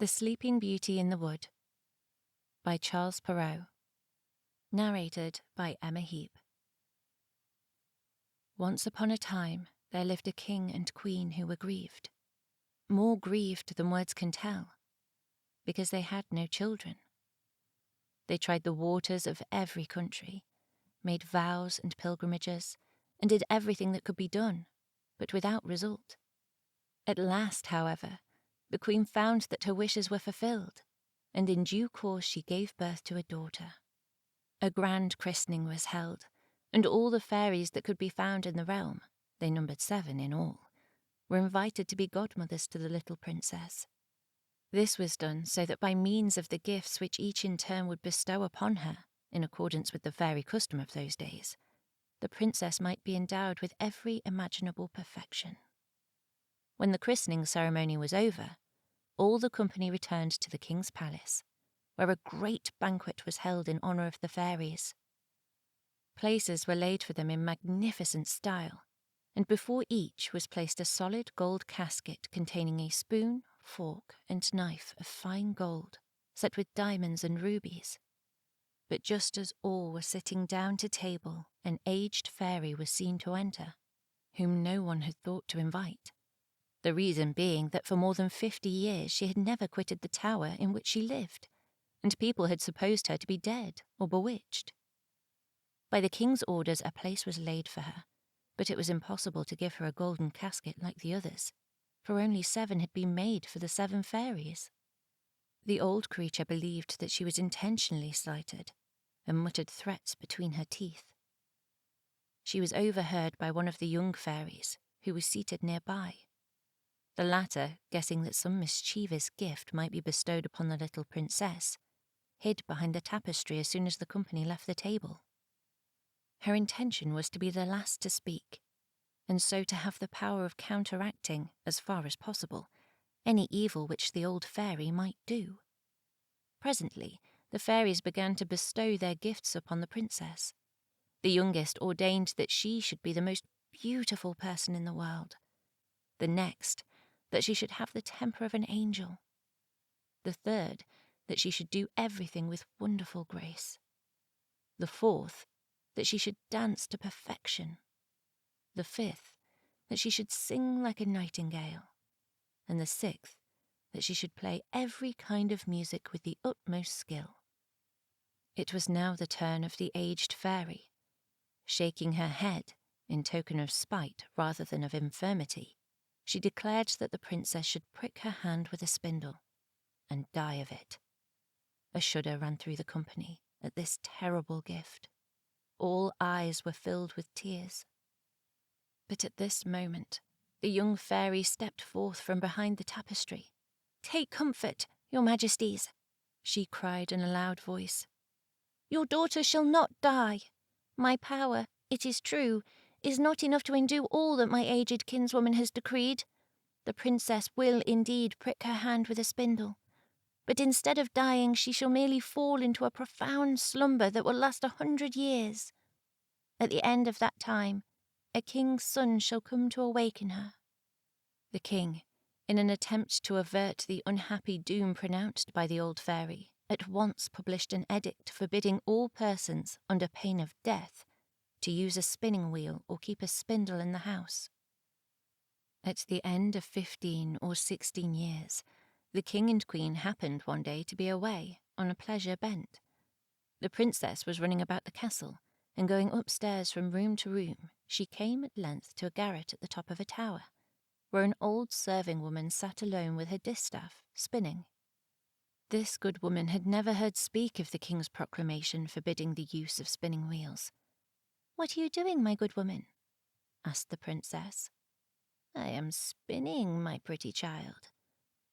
The Sleeping Beauty in the Wood by Charles Perrault. Narrated by Emma Heap. Once upon a time there lived a king and queen who were grieved. More grieved than words can tell, because they had no children. They tried the waters of every country, made vows and pilgrimages, and did everything that could be done, but without result. At last, however, the queen found that her wishes were fulfilled, and in due course she gave birth to a daughter. A grand christening was held, and all the fairies that could be found in the realm, they numbered 7 in all, were invited to be godmothers to the little princess. This was done so that by means of the gifts which each in turn would bestow upon her, in accordance with the fairy custom of those days, the princess might be endowed with every imaginable perfection. When the christening ceremony was over, all the company returned to the king's palace, where a great banquet was held in honour of the fairies. Places were laid for them in magnificent style, and before each was placed a solid gold casket containing a spoon, fork, and knife of fine gold, set with diamonds and rubies. But just as all were sitting down to table, an aged fairy was seen to enter, whom no one had thought to invite. The reason being that for more than 50 years she had never quitted the tower in which she lived, and people had supposed her to be dead or bewitched. By the king's orders a place was laid for her, but it was impossible to give her a golden casket like the others, for only 7 had been made for the 7 fairies. The old creature believed that she was intentionally slighted, and muttered threats between her teeth. She was overheard by one of the young fairies, who was seated nearby. The latter, guessing that some mischievous gift might be bestowed upon the little princess, hid behind the tapestry as soon as the company left the table. Her intention was to be the last to speak, and so to have the power of counteracting, as far as possible, any evil which the old fairy might do. Presently, the fairies began to bestow their gifts upon the princess. The youngest ordained that she should be the most beautiful person in the world. The next, that she should have the temper of an angel. The third, that she should do everything with wonderful grace. The fourth, that she should dance to perfection. The fifth, that she should sing like a nightingale. And the sixth, that she should play every kind of music with the utmost skill. It was now the turn of the aged fairy. Shaking her head, in token of spite rather than of infirmity, she declared that the princess should prick her hand with a spindle, and die of it. A shudder ran through the company at this terrible gift. All eyes were filled with tears. But at this moment, the young fairy stepped forth from behind the tapestry. "Take comfort, your majesties," she cried in a loud voice. "Your daughter shall not die. My power, it is true, is not enough to undo all that my aged kinswoman has decreed. The princess will indeed prick her hand with a spindle, but instead of dying she shall merely fall into a profound slumber that will last 100 years. At the end of that time, a king's son shall come to awaken her." The king, in an attempt to avert the unhappy doom pronounced by the old fairy, at once published an edict forbidding all persons, under pain of death, to use a spinning wheel or keep a spindle in the house. At the end of 15 or 16 years, the king and queen happened one day to be away on a pleasure bent. The princess was running about the castle, and going upstairs from room to room, she came at length to a garret at the top of a tower, where an old serving woman sat alone with her distaff, spinning. This good woman had never heard speak of the king's proclamation forbidding the use of spinning wheels. "What are you doing, my good woman?" asked the princess. "I am spinning, my pretty child,"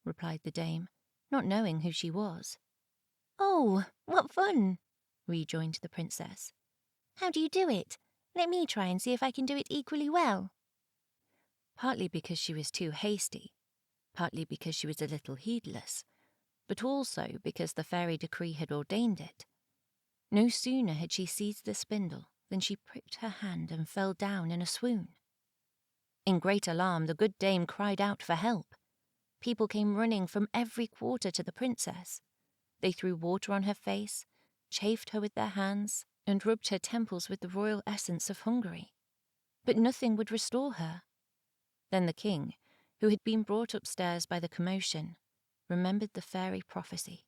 replied the dame, not knowing who she was. "Oh, what fun!" rejoined the princess. "How do you do it? Let me try and see if I can do it equally well." Partly because she was too hasty, partly because she was a little heedless, but also because the fairy decree had ordained it. No sooner had she seized the spindle than she pricked her hand and fell down in a swoon. In great alarm, the good dame cried out for help. people came running from every quarter to the princess. They threw water on her face, chafed her with their hands, and rubbed her temples with the royal essence of Hungary. But nothing would restore her. Then the king, who had been brought upstairs by the commotion, remembered the fairy prophecy.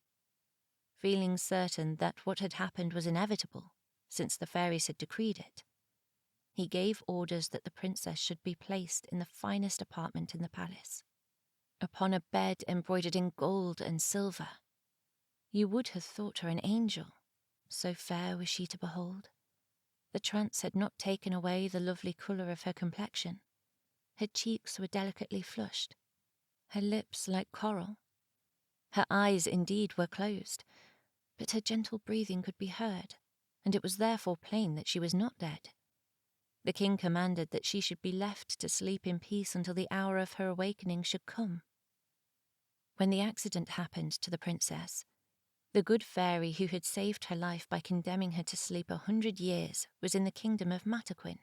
Feeling certain that what had happened was inevitable, since the fairies had decreed it, he gave orders that the princess should be placed in the finest apartment in the palace, upon a bed embroidered in gold and silver. You would have thought her an angel, so fair was she to behold. The trance had not taken away the lovely colour of her complexion. Her cheeks were delicately flushed, her lips like coral. Her eyes indeed were closed, but her gentle breathing could be heard, and it was therefore plain that she was not dead. The king commanded that she should be left to sleep in peace until the hour of her awakening should come. When the accident happened to the princess, the good fairy who had saved her life by condemning her to sleep 100 years was in the kingdom of Mataquin,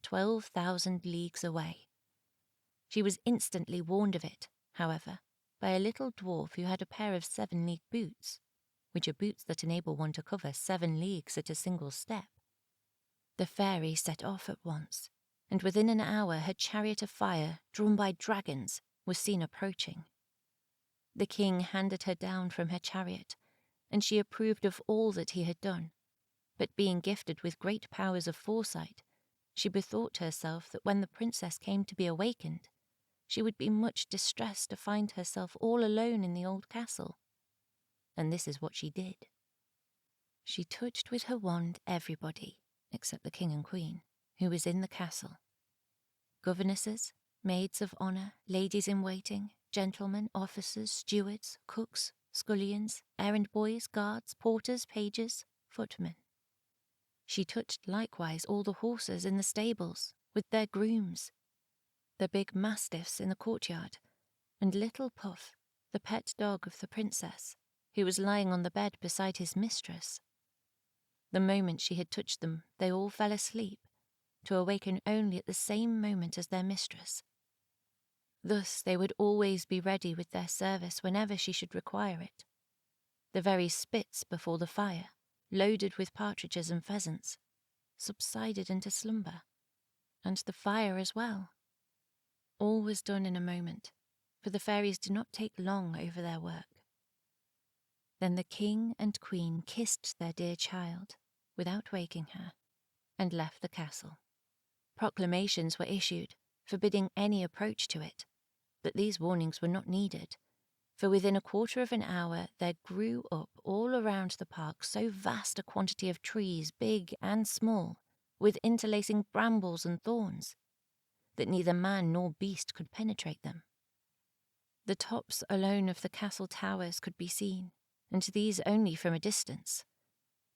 12,000 leagues away. She was instantly warned of it, however, by a little dwarf who had a pair of 7-league boots, which are boots that enable one to cover 7 leagues at a single step. The fairy set off at once, and within an hour her chariot of fire, drawn by dragons, was seen approaching. The king handed her down from her chariot, and she approved of all that he had done, but being gifted with great powers of foresight, she bethought herself that when the princess came to be awakened, she would be much distressed to find herself all alone in the old castle. And this is what she did. She touched with her wand everybody, except the king and queen, who was in the castle. Governesses, maids of honour, ladies-in-waiting, gentlemen, officers, stewards, cooks, scullions, errand-boys, guards, porters, pages, footmen. She touched likewise all the horses in the stables, with their grooms, the big mastiffs in the courtyard, and little Puff, the pet dog of the princess, who was lying on the bed beside his mistress. The moment she had touched them, they all fell asleep, to awaken only at the same moment as their mistress. Thus they would always be ready with their service whenever she should require it. The very spits before the fire, loaded with partridges and pheasants, subsided into slumber, and the fire as well. All was done in a moment, for the fairies do not take long over their work. Then the king and queen kissed their dear child, without waking her, and left the castle. Proclamations were issued, forbidding any approach to it, but these warnings were not needed, for within a quarter of an hour there grew up all around the park so vast a quantity of trees, big and small, with interlacing brambles and thorns, that neither man nor beast could penetrate them. The tops alone of the castle towers could be seen, and these only from a distance.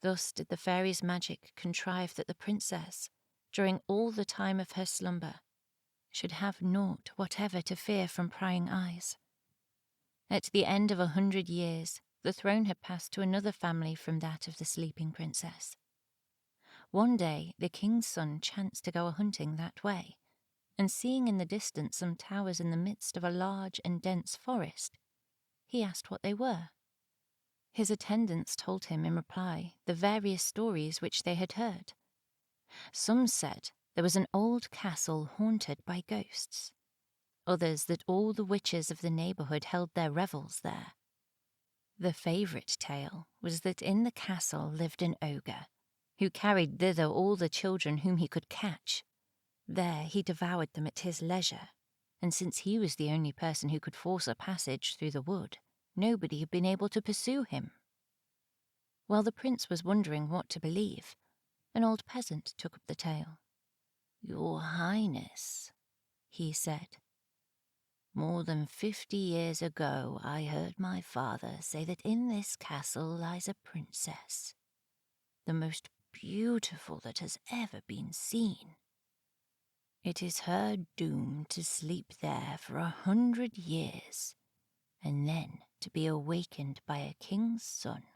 Thus did the fairies' magic contrive that the princess, during all the time of her slumber, should have naught whatever to fear from prying eyes. At the end of 100 years, the throne had passed to another family from that of the sleeping princess. One day the king's son chanced to go a-hunting that way, and seeing in the distance some towers in the midst of a large and dense forest, he asked what they were. His attendants told him in reply the various stories which they had heard. Some said there was an old castle haunted by ghosts, others that all the witches of the neighbourhood held their revels there. The favourite tale was that in the castle lived an ogre, who carried thither all the children whom he could catch. There he devoured them at his leisure, and since he was the only person who could force a passage through the wood, nobody had been able to pursue him. While the prince was wondering what to believe, an old peasant took up the tale. "Your Highness," he said, "more than 50 years ago I heard my father say that in this castle lies a princess, the most beautiful that has ever been seen. It is her doom to sleep there for 100 years, and then to be awakened by a king's son,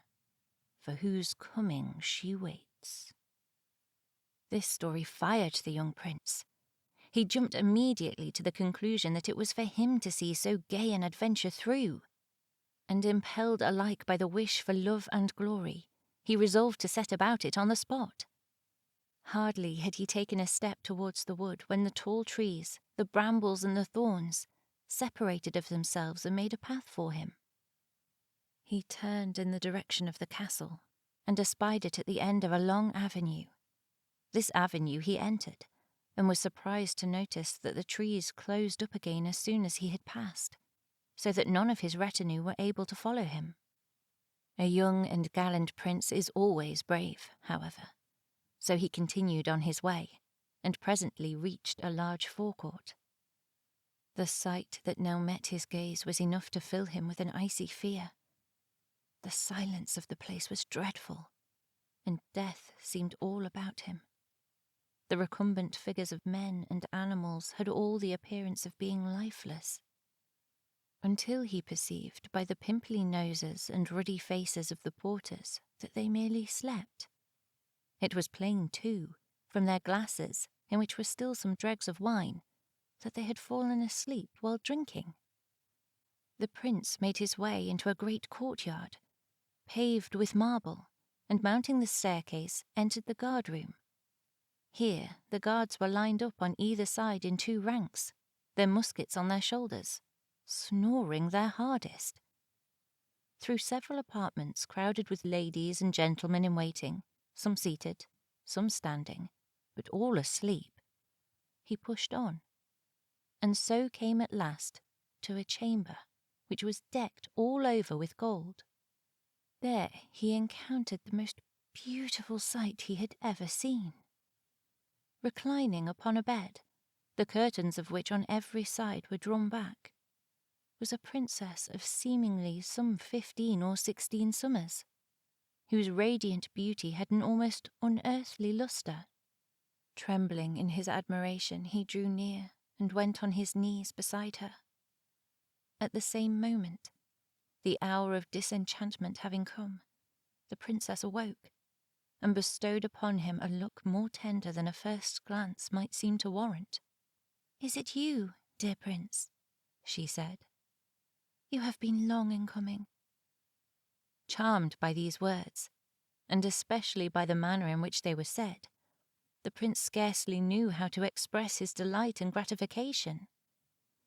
for whose coming she waits." This story fired the young prince. he jumped immediately to the conclusion that it was for him to see so gay an adventure through. And impelled alike by the wish for love and glory, he resolved to set about it on the spot. Hardly had he taken a step towards the wood when the tall trees, the brambles and the thorns, separated of themselves and made a path for him. He turned in the direction of the castle, and espied it at the end of a long avenue. This avenue he entered, and was surprised to notice that the trees closed up again as soon as he had passed, so that none of his retinue were able to follow him. A young and gallant prince is always brave, however, so he continued on his way, and presently reached a large forecourt. The sight that now met his gaze was enough to fill him with an icy fear. The silence of the place was dreadful, and death seemed all about him. The recumbent figures of men and animals had all the appearance of being lifeless, until he perceived by the pimply noses and ruddy faces of the porters that they merely slept. It was plain, too, from their glasses, in which were still some dregs of wine, that they had fallen asleep while drinking. The prince made his way into a great courtyard, paved with marble, and mounting the staircase, entered the guard-room. Here the guards were lined up on either side in 2 ranks, their muskets on their shoulders, snoring their hardest. Through several apartments crowded with ladies and gentlemen in waiting, some seated, some standing, but all asleep, he pushed on, and so came at last to a chamber which was decked all over with gold. There he encountered the most beautiful sight he had ever seen. Reclining upon a bed, the curtains of which on every side were drawn back, was a princess of seemingly some 15 or 16 summers, whose radiant beauty had an almost unearthly lustre. Trembling in his admiration, he drew near and went on his knees beside her. At the same moment, the hour of disenchantment having come, the princess awoke, and bestowed upon him a look more tender than a first glance might seem to warrant. "Is it you, dear prince?" she said. "You have been long in coming." Charmed by these words, and especially by the manner in which they were said, the prince scarcely knew how to express his delight and gratification.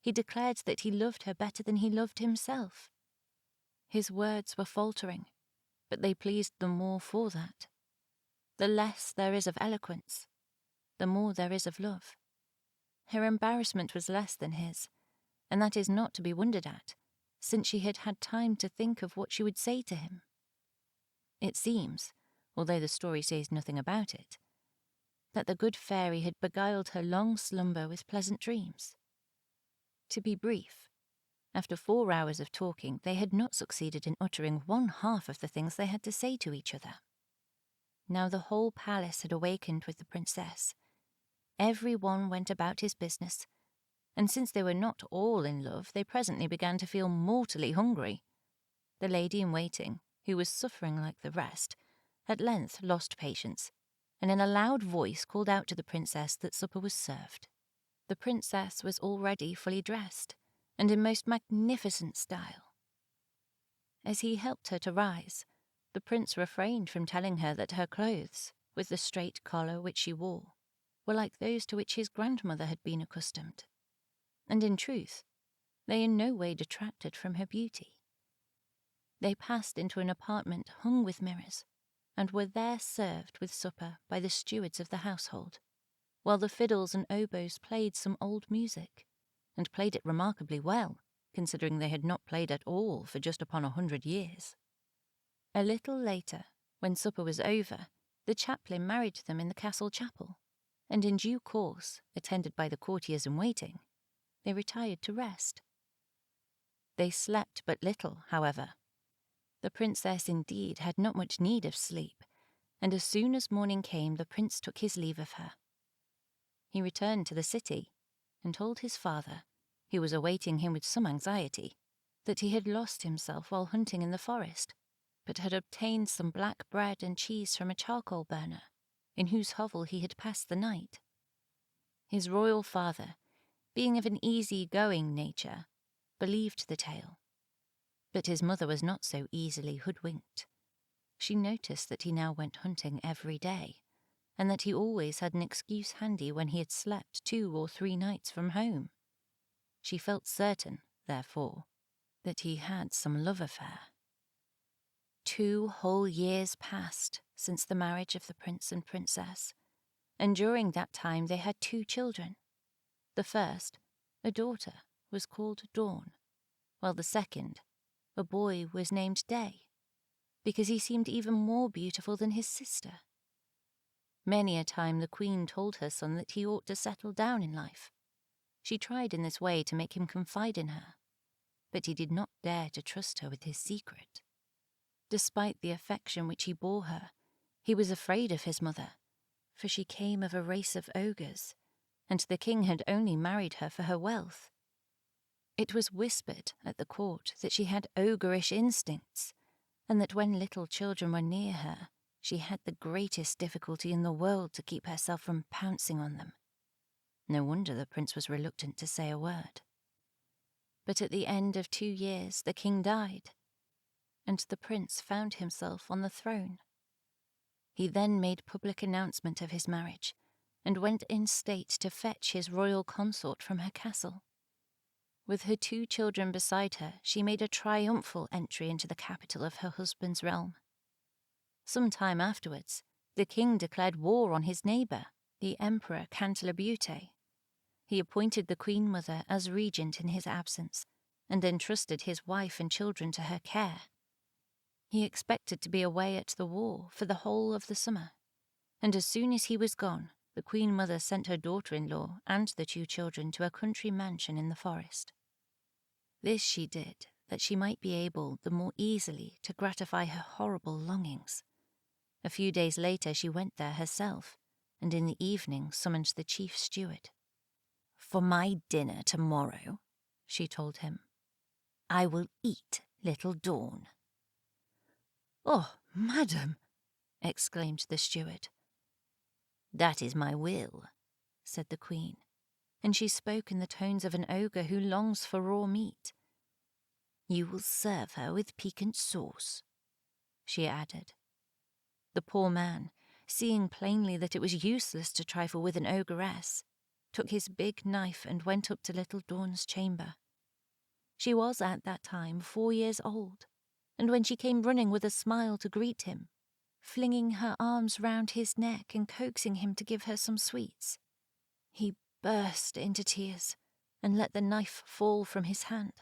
He declared that he loved her better than he loved himself. His words were faltering, but they pleased the more for that. The less there is of eloquence, the more there is of love. Her embarrassment was less than his, and that is not to be wondered at, since she had had time to think of what she would say to him. It seems, although the story says nothing about it, that the good fairy had beguiled her long slumber with pleasant dreams. To be brief, after 4 hours of talking, they had not succeeded in uttering 1/2 of the things they had to say to each other. Now the whole palace had awakened with the princess. Every one went about his business, and since they were not all in love, they presently began to feel mortally hungry. The lady in waiting, who was suffering like the rest, at length lost patience, and in a loud voice called out to the princess that supper was served. The princess was already fully dressed, and in most magnificent style. As he helped her to rise, the prince refrained from telling her that her clothes, with the straight collar which she wore, were like those to which his grandmother had been accustomed, and in truth, they in no way detracted from her beauty. They passed into an apartment hung with mirrors, and were there served with supper by the stewards of the household, while the fiddles and oboes played some old music, and played it remarkably well, considering they had not played at all for just upon 100 years. A little later, when supper was over, the chaplain married them in the castle chapel, and in due course, attended by the courtiers in waiting, they retired to rest. They slept but little, however. The princess indeed had not much need of sleep, and as soon as morning came the prince took his leave of her. He returned to the city, and told his father, who was awaiting him with some anxiety, that he had lost himself while hunting in the forest, but had obtained some black bread and cheese from a charcoal burner, in whose hovel he had passed the night. His royal father, being of an easy-going nature, believed the tale. But his mother was not so easily hoodwinked. She noticed that he now went hunting every day, and that he always had an excuse handy when he had slept 2 or 3 nights from home. She felt certain, therefore, that he had some love affair. 2 whole years passed since the marriage of the prince and princess, and during that time they had 2 children. The first, a daughter, was called Dawn, while the second, a boy, was named Day, because he seemed even more beautiful than his sister. Many a time the queen told her son that he ought to settle down in life. She tried in this way to make him confide in her, but he did not dare to trust her with his secret. Despite the affection which he bore her, he was afraid of his mother, for she came of a race of ogres, and the king had only married her for her wealth. It was whispered at the court that she had ogreish instincts, and that when little children were near her, she had the greatest difficulty in the world to keep herself from pouncing on them. No wonder the prince was reluctant to say a word. But at the end of 2 years the king died, and the prince found himself on the throne. He then made public announcement of his marriage, and went in state to fetch his royal consort from her castle. With her 2 children beside her, she made a triumphal entry into the capital of her husband's realm. Some time afterwards, the king declared war on his neighbour, the Emperor Cantalabute. He appointed the Queen Mother as regent in his absence, and entrusted his wife and children to her care. He expected to be away at the war for the whole of the summer, and as soon as he was gone, the Queen Mother sent her daughter-in-law and the 2 children to a country mansion in the forest. This she did that she might be able the more easily to gratify her horrible longings. A few days later she went there herself, and in the evening summoned the chief steward. "For my dinner tomorrow," she told him, "I will eat little Dawn." "Oh, madam!" exclaimed the steward. "That is my will," said the queen, and she spoke in the tones of an ogre who longs for raw meat. "You will serve her with piquant sauce," she added. The poor man, seeing plainly that it was useless to trifle with an ogress, took his big knife and went up to little Dawn's chamber. She was at that time 4 years old, and when she came running with a smile to greet him, flinging her arms round his neck and coaxing him to give her some sweets, he burst into tears and let the knife fall from his hand.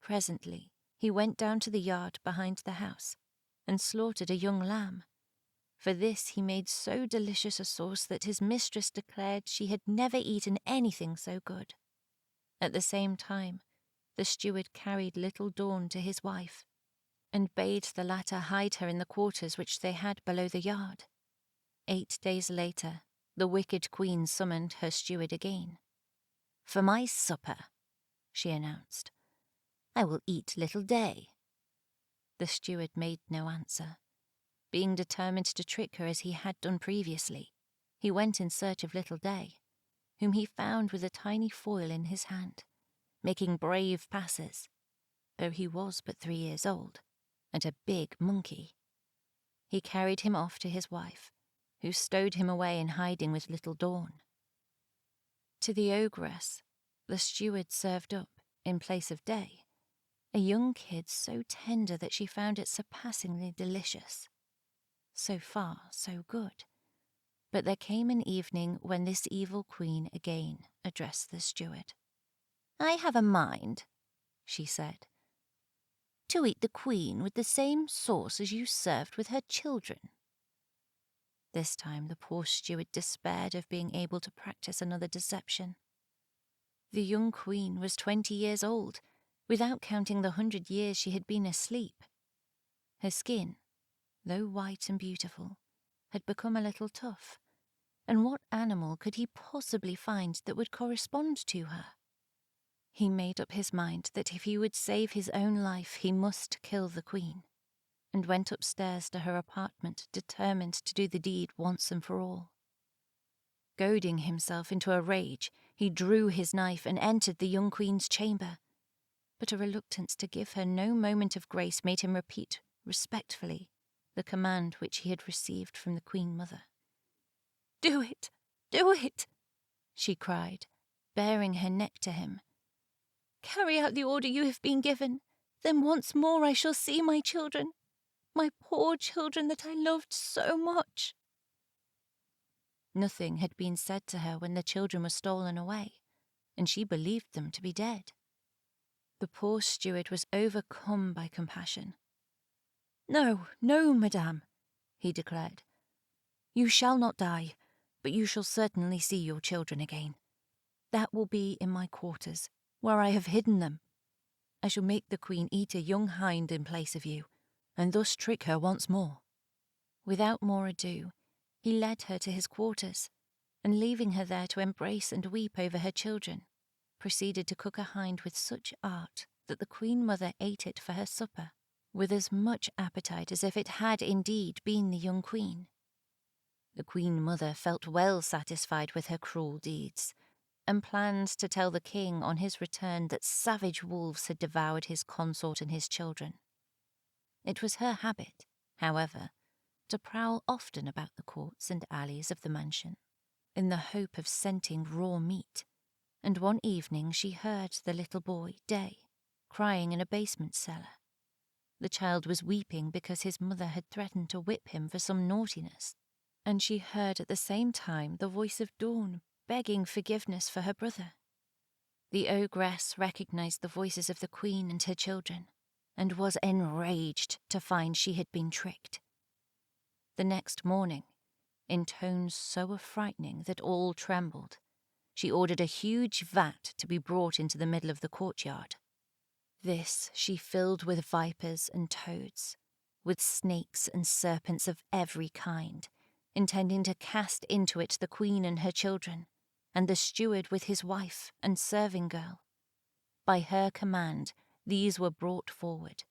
Presently he went down to the yard behind the house and slaughtered a young lamb. For this he made so delicious a sauce that his mistress declared she had never eaten anything so good. At the same time, the steward carried little Dawn to his wife, and bade the latter hide her in the quarters which they had below the yard. 8 days later, the wicked queen summoned her steward again. "For my supper," she announced, "I will eat little Day." The steward made no answer. Being determined to trick her as he had done previously, he went in search of little Day, whom he found with a tiny foil in his hand, making brave passes, though he was but 3 years old, and a big monkey. He carried him off to his wife, who stowed him away in hiding with little Dawn. To the ogress, the steward served up, in place of Day, a young kid so tender that she found it surpassingly delicious. So far, so good. But there came an evening when this evil queen again addressed the steward. "I have a mind," she said, "to eat the queen with the same sauce as you served with her children." This time the poor steward despaired of being able to practice another deception. The young queen was 20 years old, without counting the 100 years she had been asleep. Her skin, though white and beautiful, had become a little tough, and what animal could he possibly find that would correspond to her? He made up his mind that if he would save his own life he must kill the queen, and went upstairs to her apartment determined to do the deed once and for all. Goading himself into a rage, he drew his knife and entered the young queen's chamber. But a reluctance to give her no moment of grace made him repeat, respectfully, the command which he had received from the Queen Mother. "Do it! Do it!" she cried, baring her neck to him. "Carry out the order you have been given. Then once more I shall see my children, my poor children that I loved so much." Nothing had been said to her when the children were stolen away, and she believed them to be dead. The poor steward was overcome by compassion. "No, no, madame," he declared. "You shall not die, but you shall certainly see your children again. That will be in my quarters, where I have hidden them. I shall make the queen eat a young hind in place of you, and thus trick her once more." Without more ado, he led her to his quarters, and leaving her there to embrace and weep over her children, proceeded to cook a hind with such art that the Queen Mother ate it for her supper, with as much appetite as if it had indeed been the young queen. The Queen Mother felt well satisfied with her cruel deeds, and planned to tell the king on his return that savage wolves had devoured his consort and his children. It was her habit, however, to prowl often about the courts and alleys of the mansion, in the hope of scenting raw meat, and one evening she heard the little boy, Day, crying in a basement cellar. The child was weeping because his mother had threatened to whip him for some naughtiness, and she heard at the same time the voice of Dawn begging forgiveness for her brother. The ogress recognized the voices of the queen and her children, and was enraged to find she had been tricked. The next morning, in tones so affrighting that all trembled, she ordered a huge vat to be brought into the middle of the courtyard. This she filled with vipers and toads, with snakes and serpents of every kind, intending to cast into it the queen and her children, and the steward with his wife and serving girl. By her command, these were brought forward,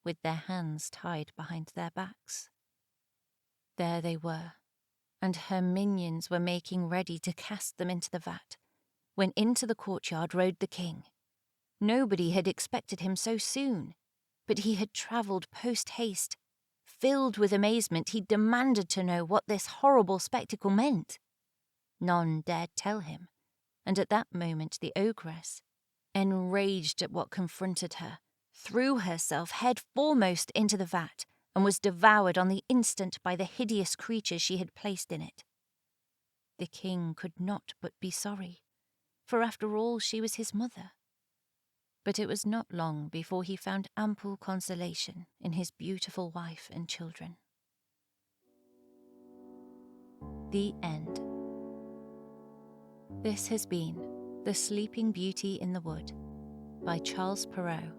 with their hands tied behind their backs. There they were, and her minions were making ready to cast them into the vat, when into the courtyard rode the king. Nobody had expected him so soon, but he had travelled post-haste. Filled with amazement, he demanded to know what this horrible spectacle meant. None dared tell him, and at that moment the ogress, enraged at what confronted her, threw herself head foremost into the vat, and was devoured on the instant by the hideous creatures she had placed in it. The king could not but be sorry, for after all she was his mother. But it was not long before he found ample consolation in his beautiful wife and children. The end. This has been The Sleeping Beauty in the Wood by Charles Perrault,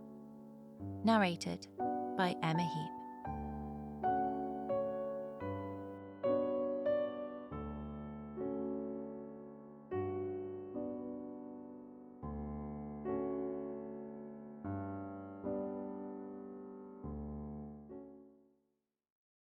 narrated by Emma Heap.